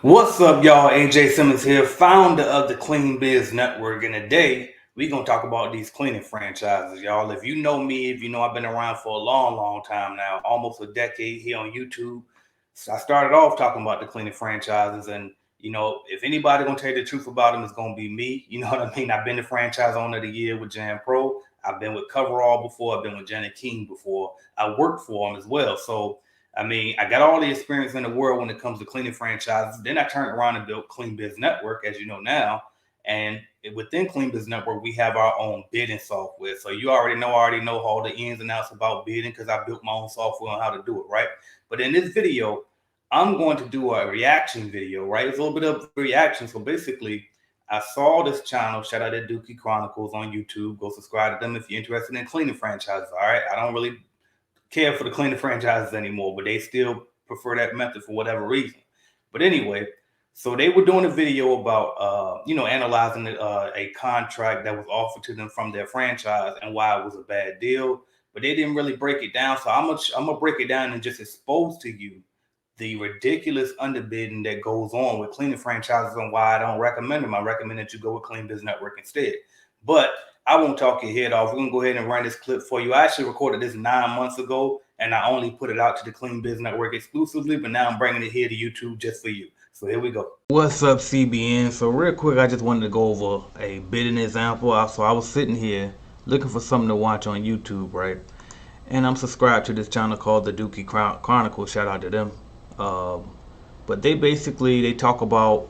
What's up, y'all? AJ Simmons here, founder of the Clean Biz Network. And today, we're going to talk about these cleaning franchises, y'all. If you know me, if you know I've been around for a long, long time now, almost a decade here on YouTube. So I started off talking about the cleaning franchises. And, if anybody going to tell you the truth about them, it's going to be me. You know what I mean? I've been the franchise owner of the year with Jan Pro. I've been with Coverall before. I've been with Janet King before. I worked for them as well. So, I got all the experience in the world when it comes to cleaning franchises. Then I turned around and built Clean Biz Network, as you know now. And within Clean Biz Network, we have our own bidding software. So you already know all the ins and outs about bidding because I built my own software on how to do it, right? But in this video, I'm going to do a reaction video, right? It's a little bit of reaction. So basically, I saw this channel, shout out to Dookie Chronicles on YouTube. Go subscribe to them if you're interested in cleaning franchises. All right. I don't really care for the cleaning franchises anymore, but they still prefer that method for whatever reason. But anyway, so they were doing a video about analyzing a contract that was offered to them from their franchise and why it was a bad deal. But they didn't really break it down. So I'm gonna break it down and just expose to you the ridiculous underbidding that goes on with cleaning franchises and why I don't recommend them. I recommend that you go with Clean Biz Network instead. But I won't talk your head off. We're gonna go ahead and run this clip for you. I actually recorded this 9 months ago, and I only put it out to the Clean Biz Network exclusively. But now I'm bringing it here to YouTube just for you. So here we go. What's up, CBN? So real quick, I just wanted to go over a bidding example. So I was sitting here looking for something to watch on YouTube, right? And I'm subscribed to this channel called the Dookie Chronicles. Shout out to them. But they talk about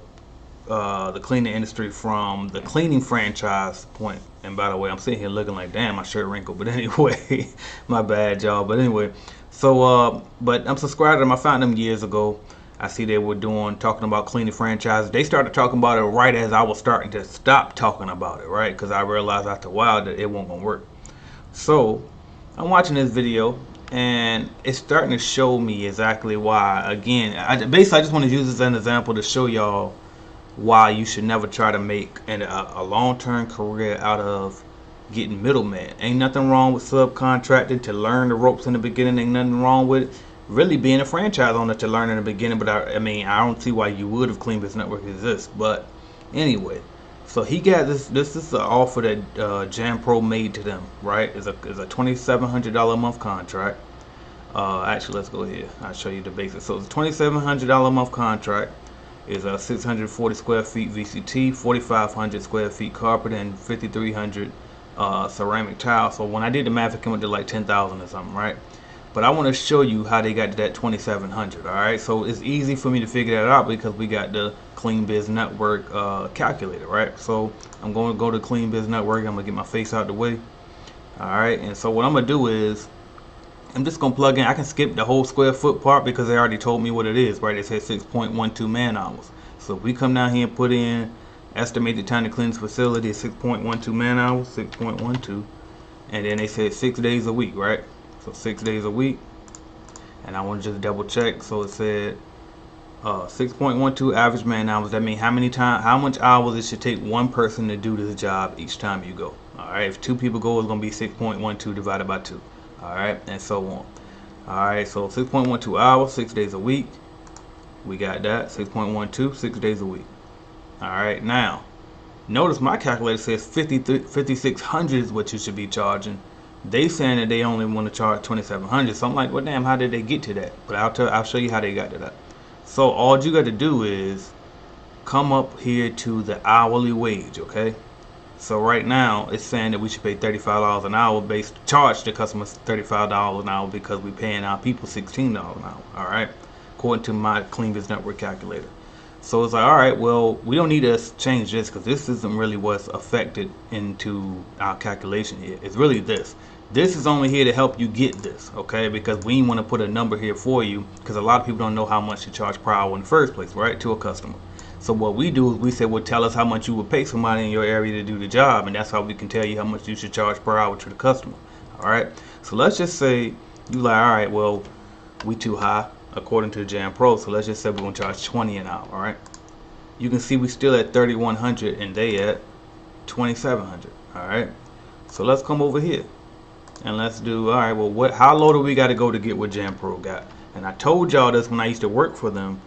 the cleaning industry from the cleaning franchise point. And by the way, I'm sitting here looking like, damn, my shirt wrinkled. But anyway, my bad, y'all. But anyway, but I'm subscribed to them. I found them years ago. I see they were talking about cleaning franchises. They started talking about it right as I was starting to stop talking about it, right? Because I realized after a while that it wasn't gonna work. So I'm watching this video and it's starting to show me exactly why. Again, I just want to use this as an example to show y'all why you should never try to make a long-term career out of getting middleman. Ain't nothing wrong with subcontracting to learn the ropes in the beginning. Ain't nothing wrong with really being a franchise owner to learn in the beginning. But I don't see why you would if Clean Biz Network exists. But anyway, so he got this. This is the offer that Jan Pro made to them. Right? Is a $2,700 a month contract. Actually, let's go here. I'll show you the basics. So it's a $2,700 a month contract. Is a 640 square feet VCT, 4,500 square feet carpet, and 5,300 ceramic tile. So when I did the math, it came up to like 10,000 or something, right? But I want to show you how they got to that 2,700. All right, so it's easy for me to figure that out because we got the Clean Biz Network calculator, right? So I'm going to go to Clean Biz Network. I'm gonna get my face out the way. All right, and so what I'm gonna do is I'm just gonna plug in. I can skip the whole square foot part because they already told me what it is, right? It says 6.12 man hours. So if we come down here and put in estimated time to clean this facility is 6.12 man hours, 6.12, and then they said 6 days a week, right? So 6 days a week, and I want to just double check. So it said 6.12 average man hours. That means how much hours it should take one person to do this job each time you go. All right, if two people go, it's gonna be 6.12 divided by 2. All right, and so on. All right, so 6.12 hours, 6 days a week. We got that. 6.12, 6 days a week. All right, now notice my calculator says 5,600 is what you should be charging. They saying that they only want to charge 2,700. So I'm like, well, damn, how did they get to that? But I'll show you how they got to that. So all you got to do is come up here to the hourly wage, okay? So right now it's saying that we should pay $35 an hour, charge the customers $35 an hour because we're paying our people $16 an hour. All right, according to my Clean Biz Network calculator. So it's like, all right, well, we don't need to change this because this isn't really what's affected into our calculation here. It's really this. This is only here to help you get this, okay? Because we want to put a number here for you because a lot of people don't know how much to charge per hour in the first place, right? To a customer. So what we do is we say, well, tell us how much you would pay somebody in your area to do the job, and that's how we can tell you how much you should charge per hour to the customer. All right. So let's just say you like, all right, well, we too high according to Jan Pro. So let's just say we're gonna charge 20 an hour. All right. You can see we still at 3,100 and they at 2,700. All right. So let's come over here and let's do, all right, well, how low do we got to go to get what Jan Pro got? And I told y'all this when I used to work for them.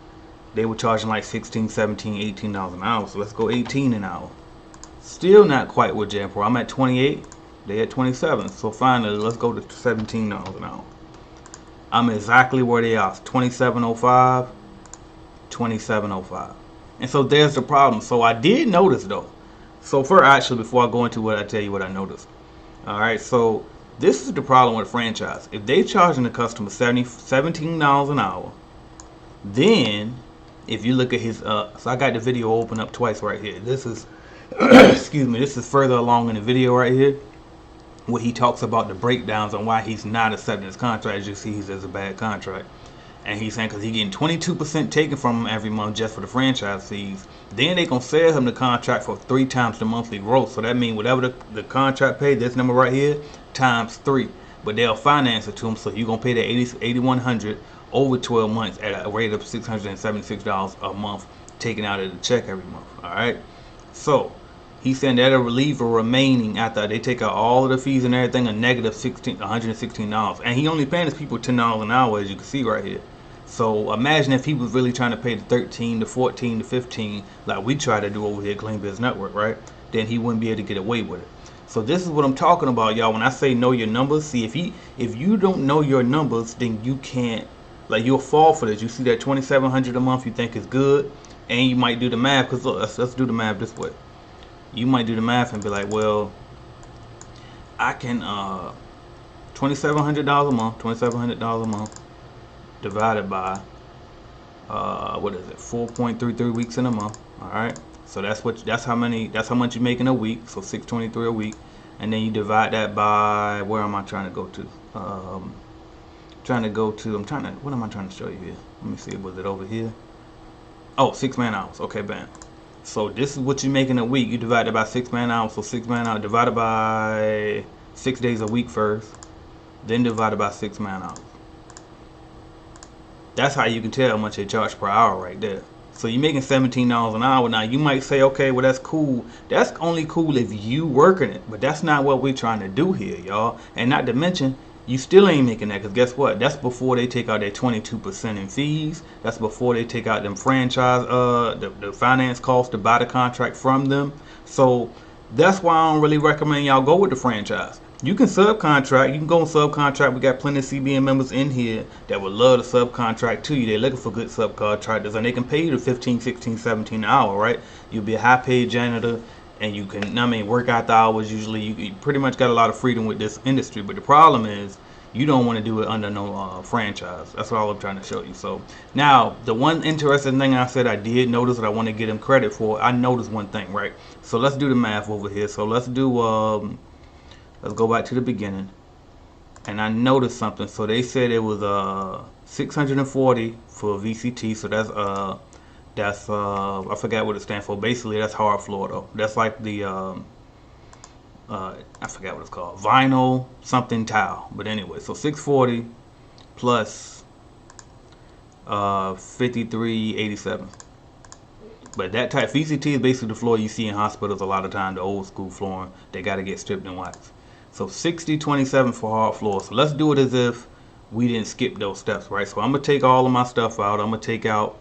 they were charging like 16, 17, $18 an hour. So let's go 18 an hour. Still not quite with Gen4. I'm at 28. They at 27. So finally, let's go to $17 an hour. I'm exactly where they are. 27.05, 27.05. And so there's the problem. So I did notice though. So for actually, before I go into what I tell you what I noticed. All right, so this is the problem with franchise. If they charging the customer $17 an hour, then if you look at his so I got the video open up twice right here. This is excuse me, this is further along in the video right here, where he talks about the breakdowns on why he's not accepting his contract. As you see, he says a bad contract. And he's saying because he's getting 22% taken from him every month just for the franchise fees. Then they gonna sell him the contract for 3 times the monthly gross. So that means whatever the contract paid, this number right here, times 3. But they'll finance it to him, so you're gonna pay that $8,100 over 12 months at a rate of $676 a month, taken out of the check every month. All right. So he's saying that'll relieve the remaining after they take out all of the fees and everything, a negative $116. And he only paying his people $10 an hour, as you can see right here. So imagine if he was really trying to pay the 13, the 14, the 15, like we try to do over here at Clean Biz Network, right? Then he wouldn't be able to get away with it. So this is what I'm talking about, y'all. When I say know your numbers, see if you don't know your numbers, then you can't, like, you'll fall for this. You see that $2,700 a month you think is good, and you might do the math. Cause look, let's do the math this way. You might do the math and be like, well, I can $2,700 a month, $2,700 a month, divided by what is it, 4.33 weeks in a month. All right, so that's how much you make in a week. So 623 a week, and then you divide that by, where am I trying to go to? What am I trying to show you here? Let me see, was it over here? Oh, 6 man hours. Okay, bam. So this is what you make in a week. You divide it by 6 man hours. So 6 man hours divided by 6 days a week first, then divided by 6 man hours. That's how you can tell how much they charge per hour right there. So you're making $17 an hour. Now you might say, okay, well that's cool. That's only cool if you working it, but that's not what we're trying to do here, y'all. And not to mention, you still ain't making that, because guess what? That's before they take out their 22% in fees. That's before they take out them franchise, the finance cost to buy the contract from them. So that's why I don't really recommend y'all go with the franchise. You can subcontract. You can go and subcontract. We got plenty of CBN members in here that would love to subcontract to you. They're looking for good subcontractors, and they can pay you the 15, 16, 17 an hour, right? You'll be a high-paid janitor, and you can, work out the hours. Usually, you pretty much got a lot of freedom with this industry. But the problem is, you don't want to do it under no franchise. That's all I'm trying to show you. So now, the one interesting thing I said I did notice that I want to give him credit for, I noticed one thing, right? So let's do the math over here. So let's do, let's go back to the beginning. And I noticed something. So they said it was 640 for VCT. So that's I forgot what it stands for. Basically, that's hard floor though. That's like the I forgot what it's called, vinyl something tile. But anyway, so 640 plus 5387. But that type VCT is basically the floor you see in hospitals a lot of time, the old school flooring. They got to get stripped and waxed. So 6027 for hard floor. So let's do it as if we didn't skip those steps, right? So I'm gonna take all of my stuff out. I'm gonna take out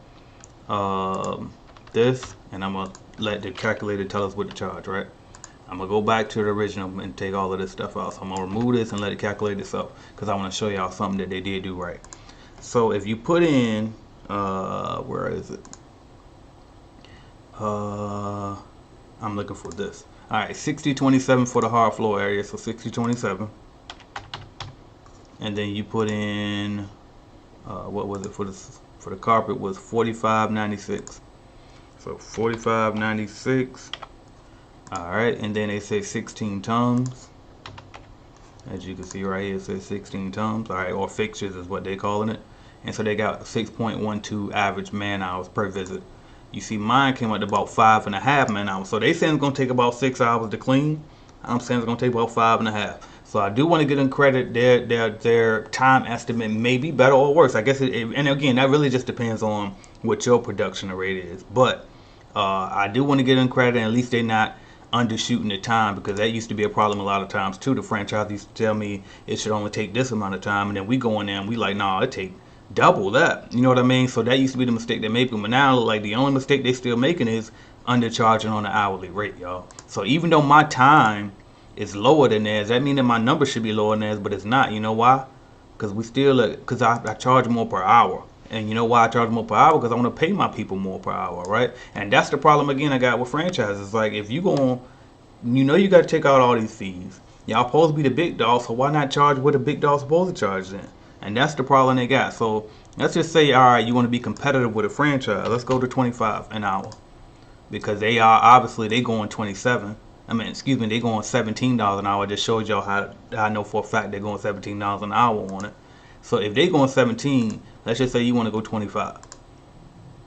this, and I'm gonna let the calculator tell us what to charge, right? I'm gonna go back to the original and take all of this stuff out. So I'm gonna remove this and let it calculate this up, because I want to show y'all something that they did do right. So if you put in where is it? I'm looking for this. All right, 6027 for the hard floor area, so 6027. And then you put in what was it for the carpet was 4596. So 4596. All right, and then they say 16 tons. As you can see right here, it says 16 tons. All right, or fixtures is what they're calling it. And so they got 6.12 average man hours per visit. You see, mine came out to about 5.5 man hours. So they saying it's gonna take about 6 hours to clean. I'm saying it's gonna take about 5.5. So I do want to give them credit. Their time estimate may be better or worse. I guess and again, that really just depends on what your production rate is. But I do want to give them credit, and at least they're not undershooting the time, because that used to be a problem a lot of times too. The franchise used to tell me it should only take this amount of time, and then we go in there and we like, nah, it take double that. You know what I mean? So that used to be the mistake they made, but now like the only mistake they still making is undercharging on the hourly rate, y'all. So even though my time is lower than theirs, that means that my number should be lower than theirs, but it's not. You know why? Because we still, because I charge more per hour. And you know why I charge more per hour? Because I want to pay my people more per hour, right? And that's the problem again I got with franchises. Like if you go on, you know you got to take out all these fees. Y'all supposed to be the big dog, so why not charge what the big dog's supposed to charge then? And that's the problem they got. So let's just say, all right, you want to be competitive with a franchise. Let's go to 25 an hour because they are obviously they going 27. I mean, excuse me, they going $17 an hour. I just showed y'all how I know for a fact they're going $17 an hour on it. So if they going 17, let's just say you want to go 25.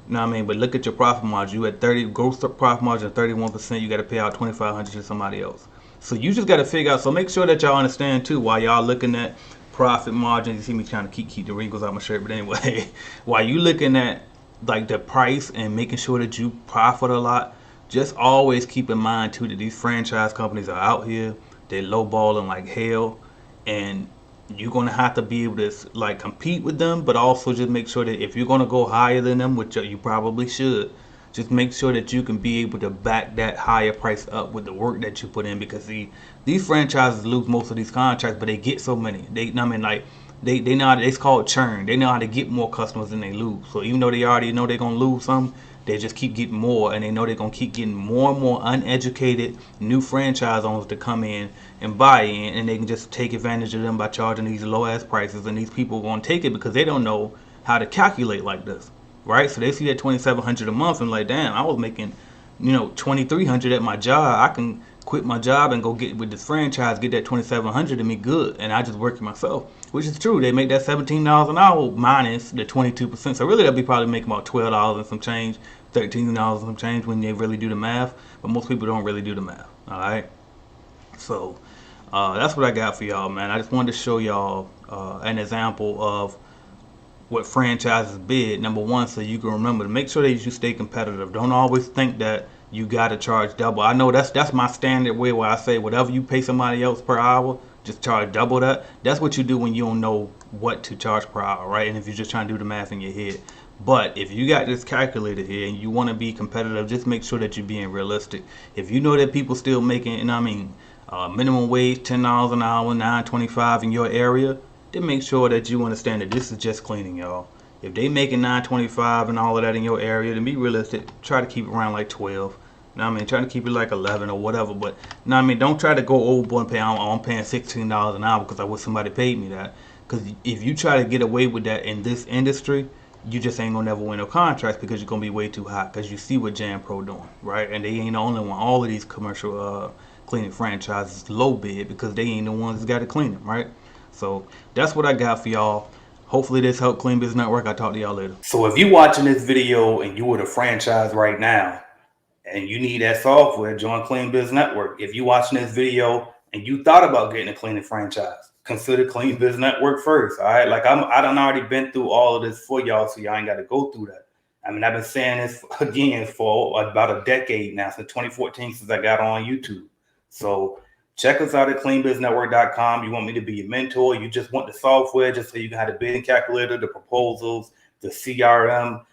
You know what I mean? But look at your profit margin. You at 30 gross profit margin of 31%. You got to pay out 2,500 to somebody else. So you just got to figure out. So make sure that y'all understand too while y'all looking at profit margins. You see me trying to keep the wrinkles out my shirt, but anyway, while you looking at like the price and making sure that you profit a lot, just always keep in mind too that these franchise companies are out here. They're lowballing like hell, and you're gonna have to be able to like compete with them, but also just make sure that if you're gonna go higher than them, which you probably should, just make sure that you can be able to back that higher price up with the work that you put in. Because these franchises lose most of these contracts, but they get so many. I mean, like they know how to, it's called churn. They know how to get more customers than they lose. So even though they already know they're gonna lose some, they just keep getting more, and they know they're gonna keep getting more and more uneducated new franchise owners to come in and buy in, and they can just take advantage of them by charging these low ass prices. And these people are gonna take it because they don't know how to calculate like this, right? So they see that 2,700 a month and like, damn, I was making, 2,300 at my job. I can quit my job and go get with this franchise, get that 2,700 and me good, and I just work it myself, which is true. They make that $17 an hour minus the 22%, so really they'll be probably making about $12 and some change, $13 and some change when they really do the math. But most people don't really do the math. All right, so that's what I got for y'all, man. I just wanted to show y'all an example of what franchises bid. Number one, so you can remember to make sure that you stay competitive. Don't always think that you got to charge double. I know that's my standard way where I say whatever you pay somebody else per hour, just charge double that. That's what you do when you don't know what to charge per hour, right? And if you're just trying to do the math in your head. But if you got this calculator here and you want to be competitive, just make sure that you're being realistic. If you know that people still making, minimum wage $10 an hour, $9.25 in your area, then make sure that you understand that this is just cleaning, y'all. If they making $9.25 and all of that in your area, then be realistic. Try to keep it around like 12. Try to keep it like 11 or whatever. But don't try to go overboard and pay. I'm paying $16 an hour because I wish somebody paid me that. Because if you try to get away with that in this industry, you just ain't gonna never win no contracts because you're gonna be way too hot. Because you see what Jam Pro doing, right? And they ain't the only one. All of these commercial cleaning franchises low bid because they ain't the ones that got to clean them, right? So that's what I got for y'all. Hopefully this helped Clean Biz Network. I'll talk to y'all later. So if you watching this video and you were the franchise right now and you need that software, join Clean Biz Network. If you watching this video and you thought about getting a cleaning franchise, consider Clean Biz Network first. All right. Like I done already been through all of this for y'all, so y'all ain't got to go through that. I've been saying this again for about a decade now, since 2014, since I got on YouTube. So check us out at cleanbiznetwork.com. You want me to be your mentor? You just want the software just so you can have the bidding calculator, the proposals, the CRM.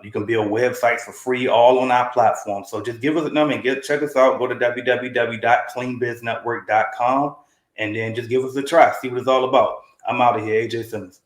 You can build websites for free, all on our platform. So just give us a number and check us out. Go to www.cleanbiznetwork.com and then just give us a try. See what it's all about. I'm out of here, AJ Simmons.